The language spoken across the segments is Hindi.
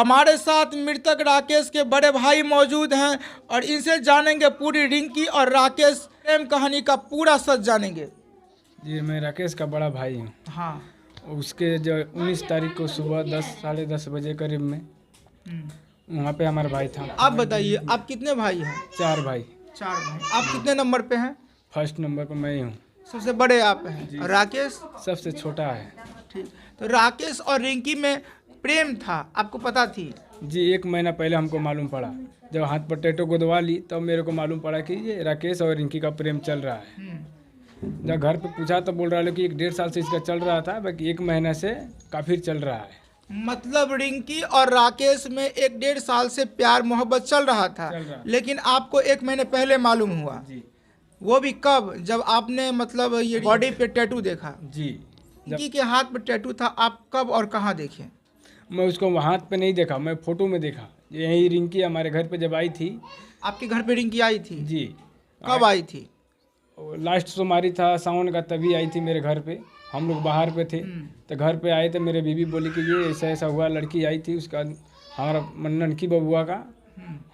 हमारे साथ मृतक राकेश के बड़े भाई मौजूद हैं और इनसे जानेंगे पूरी रिंकी और राकेश प्रेम कहानी का पूरा सच जानेंगे। जी, मैं राकेश का बड़ा भाई हूँ। हाँ। उसके जो 19 तारीख को सुबह 10 साढ़े 10 बजे करीब में वहाँ पे हमारा भाई था। आप बताइए, आप कितने भाई हैं? 4 भाई। 4 भाई। आप कितने नंबर पे हैं? फर्स्ट नंबर पर मैं ही हूँ। सबसे बड़े आप हैं। और राकेश सबसे छोटा है। ठीक। तो राकेश और रिंकी में प्रेम था, आपको पता थी? जी, 1 महीना पहले हमको मालूम पड़ा। जब हाथ पर टैटू गुदवा ली तब मेरे को मालूम पड़ा कि ये राकेश और रिंकी का प्रेम चल रहा है। जब घर पे पूछा तो बोल रहा है कि 1 डेढ़ साल से इसका चल रहा था, बाकी 1 महीना से काफ़ी चल रहा है। मतलब रिंकी और राकेश में 1 डेढ़ साल से प्यार मोहब्बत चल रहा था, लेकिन आपको 1 महीने पहले मालूम हुआ। जी। वो भी कब? जब आपने मतलब ये बॉडी पे टैटू देखा। जी। रिंकी के हाथ पे टैटू था, आप कब और कहाँ देखे? मैं उसको हाथ पे नहीं देखा, मैं फोटो में देखा। यही रिंकी हमारे घर पे जब आई थी। आपके घर पे रिंकी आई थी? जी। कब आई थी? लास्ट सोमवारी था सावन का, तभी आई थी मेरे घर पे। हम लोग बाहर पे थे तो घर पे आए तो मेरे बीवी बोली कि ये ऐसा ऐसा हुआ, लड़की आई थी, उसका हमारा ननकी बबुआ का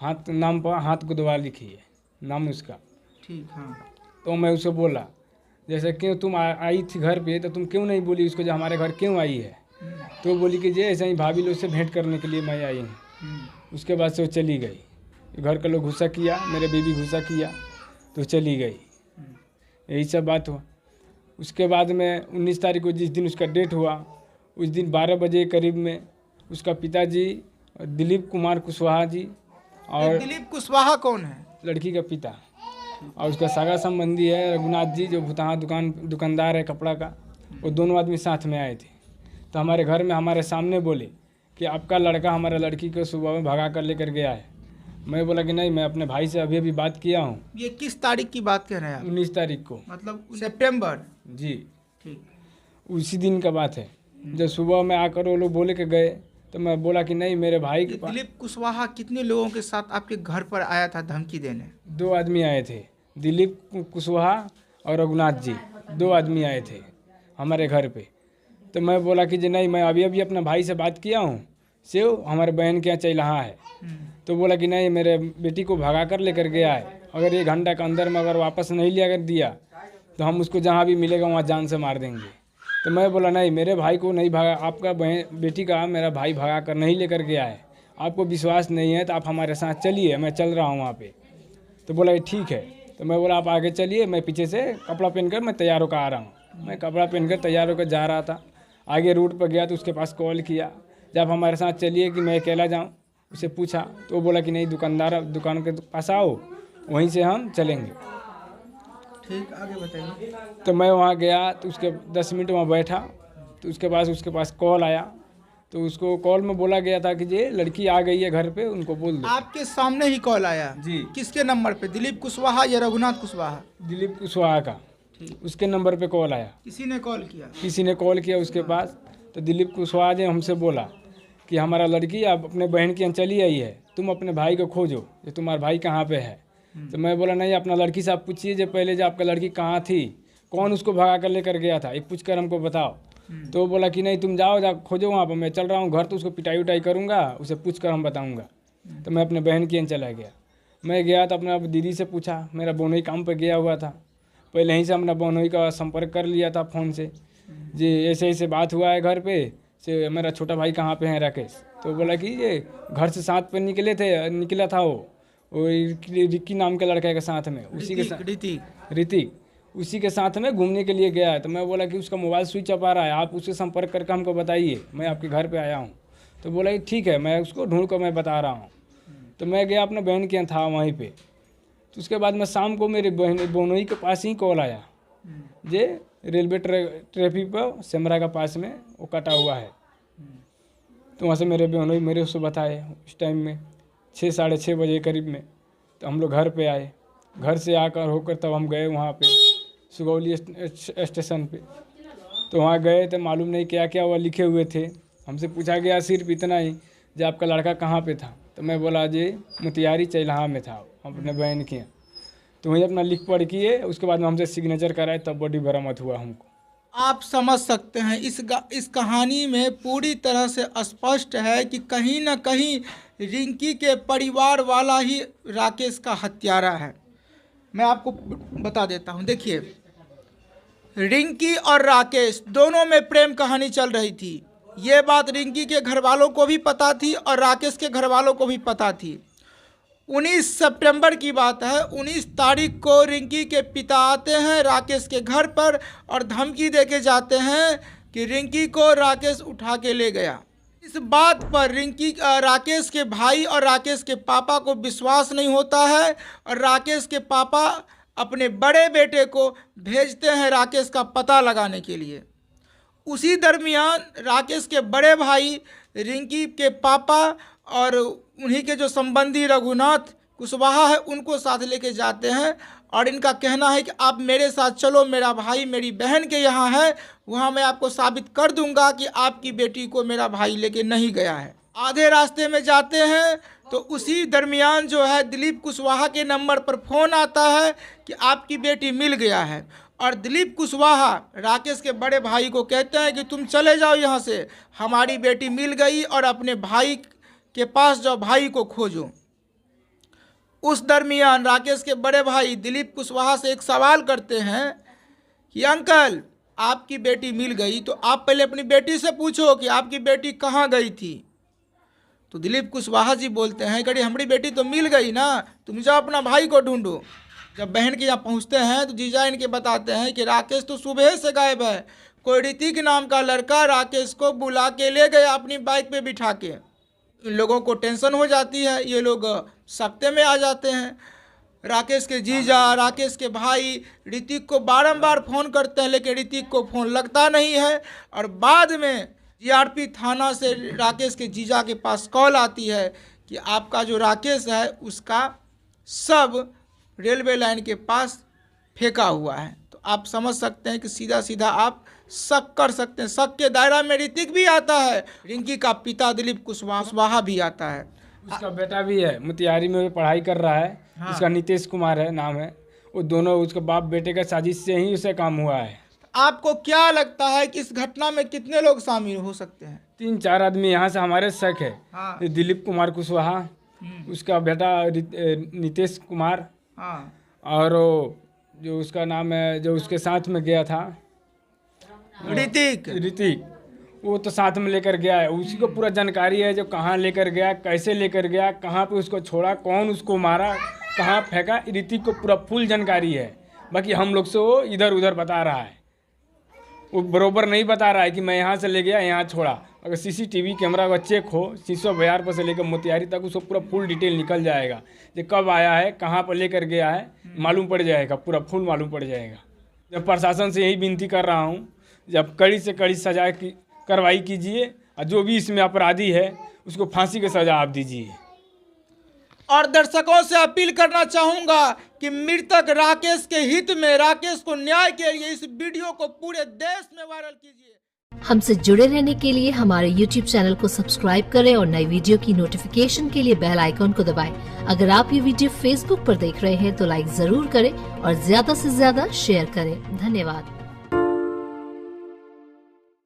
हाथ नाम पर हाथ गुदवा लिखी है नाम उसका। ठीक। हाँ। तो मैं उससे बोला जैसे क्यों तुम आई थी घर पे तो तुम क्यों नहीं बोली उसको जो हमारे घर क्यों आई है? तो बोली कि ये ऐसे ही भाभी लोग से भेंट करने के लिए मैं आई हूँ। उसके बाद से वो चली गई। घर के लोग गुस्सा किया, मेरे बीवी गुस्सा किया तो चली गई। यही सब बात हुआ। उसके बाद में 19 तारीख को जिस दिन उसका डेट हुआ उस दिन 12 बजे करीब में उसका पिताजी दिलीप कुमार कुशवाहा जी और दिलीप कुशवाहा कौन है? लड़की का पिता, और उसका सगा संबंधी है रघुनाथ जी जो भूतहा दुकानदार है कपड़ा का। वो दोनों आदमी साथ में आए थे। तो हमारे घर में हमारे सामने बोले कि आपका लड़का हमारा लड़की को सुबह में भगा कर लेकर गया है। मैं बोला कि नहीं, मैं अपने भाई से अभी बात किया हूँ। ये किस तारीख की बात कर रहे हैं आप? 19 तारीख को। मतलब सितंबर? जी। ठीक। उसी दिन का बात है। जब सुबह में आकर वो लोग बोले के गए तो मैं बोला कि नहीं, मेरे भाई के पास। दिलीप कुशवाहा कितने लोगों के साथ आपके घर पर आया था धमकी देने? 2 आदमी आए थे, दिलीप कुशवाहा और रघुनाथ जी, 2 आदमी आए थे हमारे घर पे। तो मैं बोला कि जी नहीं, मैं अभी अपना भाई से बात किया हूँ, से हमारे बहन के यहाँ चैलहा है। तो बोला कि नहीं, मेरे बेटी को भगा कर लेकर गया है, अगर 1 घंटा के अंदर में अगर वापस नहीं लिया कर दिया तो हम उसको जहाँ भी मिलेगा वहाँ जान से मार देंगे। तो मैं बोला नहीं, मेरे भाई को नहीं भगा, आपका बेटी का मेरा भाई भगा कर नहीं लेकर गया है। आपको विश्वास नहीं है तो आप हमारे साथ चलिए, मैं चल रहा हूँ वहाँ पे। तो बोला ठीक है। तो मैं बोला आप आगे चलिए, मैं पीछे से कपड़ा पहनकर मैं तैयार होकर आ रहा हूँ। मैं कपड़ा पहनकर तैयार होकर जा रहा था, आगे रूट पर गया तो उसके पास कॉल किया, जब हमारे साथ चलिए कि मैं अकेला जाऊँ। उसे पूछा तो वो बोला कि नहीं, दुकान के पास आओ, वहीं से हम चलेंगे। ठीक, आगे बताइए। तो मैं वहाँ गया तो उसके 10 मिनट वहाँ बैठा तो उसके पास कॉल आया। तो उसको कॉल में बोला गया था कि ये लड़की आ गई है घर पे, उनको बोल दो। आपके सामने ही कॉल आया? जी। किसके नंबर पे? दिलीप कुशवाहा या रघुनाथ कुशवाहा? दिलीप कुशवाहा का। उसके नंबर पे कॉल आया। किसी ने कॉल किया? किसी ने कॉल किया उसके पास। तो दिलीप कुशवाहा ने हमसे बोला कि हमारा लड़की अब अपने बहन की यहाँ चली आई है, तुम अपने भाई को खोजो, ये तुम्हारा भाई कहाँ पे है। तो मैं बोला नहीं, अपना लड़की से आप पूछिए जो पहले जो आपका लड़की कहाँ थी, कौन उसको भगा कर लेकर गया था, ये पूछ कर हमको बताओ। तो वो बोला कि नहीं, तुम जाओ खोजो वहाँ पर, मैं चल रहा हूँ घर, तो उसको पिटाई उटाई करूँगा, उसे पूछ कर हम बताऊँगा। तो मैं अपने बहन के यहाँ चला गया। मैं गया तो अपना दीदी से पूछा, मेरा बोनोई काम पर गया हुआ था, पहले यहीं से अपना बोनोई का संपर्क कर लिया था फ़ोन से, जी ऐसे ऐसे बात हुआ है घर पे से, मेरा छोटा भाई कहाँ पे है राकेश। तो बोला कि ये घर से साथ पे निकला था वो रिक्की नाम के लड़के के साथ में, उसी के साथ ऋतिक उसी के साथ में घूमने के लिए गया है। तो मैं बोला कि उसका मोबाइल स्विच ऑफ आ रहा है, आप उससे संपर्क करके हमको बताइए, मैं आपके घर पे आया हूँ। तो बोला कि ठीक है, मैं उसको ढूंढ कर मैं बता रहा हूँ। तो मैं गया अपने बहन के यहाँ था वहीं पे। तो उसके बाद में शाम को मेरे बोनोई के पास ही कॉल आया, जे रेलवे ट्रैफिक पर सेमरा का पास में वो कटा हुआ है। तो वहाँ से मेरे बहनोई मेरे उसको बताए उस टाइम में 6 साढ़े 6 बजे करीब में। तो हम लोग घर पे आए, घर से आकर होकर तब हम गए वहाँ पे सुगौली स्टेशन पे। तो वहाँ गए तो मालूम नहीं क्या क्या वह लिखे हुए थे। हमसे पूछा गया सिर्फ इतना ही, जो आपका लड़का कहाँ पे था। तो मैं बोला जी मोतिहारी चैलहा में था अपने बहन के। तो वहीं अपना लिख पढ़ किए, उसके बाद में हमसे सिग्नेचर कराए, तब बॉडी बरामद हुआ हमको। आप समझ सकते हैं इस कहानी में पूरी तरह से स्पष्ट है कि कहीं ना कहीं रिंकी के परिवार वाला ही राकेश का हत्यारा है। मैं आपको बता देता हूं, देखिए, रिंकी और राकेश दोनों में प्रेम कहानी चल रही थी। ये बात रिंकी के घर वालों को भी पता थी और राकेश के घर वालों को भी पता थी। 19 सितंबर की बात है। 19 तारीख को रिंकी के पिता आते हैं राकेश के घर पर और धमकी देके जाते हैं कि रिंकी को राकेश उठा के ले गया। इस बात पर राकेश के भाई और राकेश के पापा को विश्वास नहीं होता है और राकेश के पापा अपने बड़े बेटे को भेजते हैं राकेश का पता लगाने के लिए। उसी दरमियान राकेश के बड़े भाई रिंकी के पापा और उन्हीं के जो संबंधी रघुनाथ कुशवाहा है उनको साथ लेके जाते हैं और इनका कहना है कि आप मेरे साथ चलो, मेरा भाई मेरी बहन के यहाँ है, वहाँ मैं आपको साबित कर दूंगा कि आपकी बेटी को मेरा भाई लेके नहीं गया है। आधे रास्ते में जाते हैं तो उसी दरमियान जो है दिलीप कुशवाहा के नंबर पर फ़ोन आता है कि आपकी बेटी मिल गया है और दिलीप कुशवाहा राकेश के बड़े भाई को कहते हैं कि तुम चले जाओ यहाँ से, हमारी बेटी मिल गई और अपने भाई के पास जाओ, भाई को खोजो। उस दरमियान राकेश के बड़े भाई दिलीप कुशवाहा से एक सवाल करते हैं कि अंकल आपकी बेटी मिल गई तो आप पहले अपनी बेटी से पूछो कि आपकी बेटी कहाँ गई थी। तो दिलीप कुशवाहा जी बोलते हैं कि हमारी बेटी तो मिल गई ना, तुम जाओ अपना भाई को ढूंढो। जब बहन के यहाँ पहुँचते हैं तो जीजा इनके बताते हैं कि राकेश तो सुबह से गायब है। कोई ऋतिक नाम का लड़का राकेश को बुला के ले गया अपनी बाइक पे बिठा के। इन लोगों को टेंशन हो जाती है, ये लोग सख्ते में आ जाते हैं। राकेश के जीजा, राकेश के भाई ऋतिक को बारंबार फ़ोन करते हैं लेकिन ऋतिक को फ़ोन लगता नहीं है और बाद में जीआरपी थाना से राकेश के जीजा के पास कॉल आती है कि आपका जो राकेश है उसका शव रेलवे लाइन के पास फेंका हुआ है। तो आप समझ सकते हैं कि सीधा सीधा आप शक कर सकते हैं। शक के दायरा में ऋतिक भी आता है, रिंकी का पिता दिलीप कुशवाहा भी आता है, उसका बेटा भी है, मोतिहारी में पढ़ाई कर रहा है। हाँ। उसका नीतीश कुमार है नाम है। वो दोनों उसके बाप बेटे का साजिश से ही उसे काम हुआ है। आपको क्या लगता है कि इस घटना में कितने लोग शामिल हो सकते हैं? 3-4 आदमी यहाँ से हमारे शक है। हाँ। दिलीप कुमार कुशवाहा, उसका बेटा नीतीश कुमार, हाँ, और जो उसका नाम है जो उसके साथ में गया था ऋतिक, वो तो साथ में लेकर गया है। उसी को पूरा जानकारी है जो कहाँ लेकर गया, कैसे लेकर गया, कहाँ पे उसको छोड़ा, कौन उसको मारा, कहाँ फेंका। ऋतिक को पूरा फुल जानकारी है। बाकी हम लोग से वो इधर उधर बता रहा है, वो बरोबर नहीं बता रहा है कि मैं यहाँ से ले गया यहाँ छोड़ा। अगर सीसीटीवी कैमरा का चेक हो शीशो बयार पर से लेकर मोतिहारी तक उसको पूरा फुल डिटेल निकल जाएगा कि कब आया है, कहाँ पर लेकर गया है, मालूम पड़ जाएगा, पूरा फुल मालूम पड़ जाएगा। जब प्रशासन से यही विनती कर रहा हूँ, जब कड़ी से कड़ी सजा की कार्रवाई कीजिए और जो भी इसमें अपराधी है उसको फांसी की सजा आप दीजिए। और दर्शकों से अपील करना चाहूँगा कि मृतक राकेश के हित में, राकेश को न्याय के लिए इस वीडियो को पूरे देश में वायरल कीजिए। हमसे जुड़े रहने के लिए हमारे YouTube चैनल को सब्सक्राइब करें और नई वीडियो की नोटिफिकेशन के लिए बेल आइकॉन को दबाएं। अगर आप ये वीडियो Facebook पर देख रहे हैं तो लाइक जरूर करें और ज्यादा से ज्यादा शेयर करें। धन्यवाद।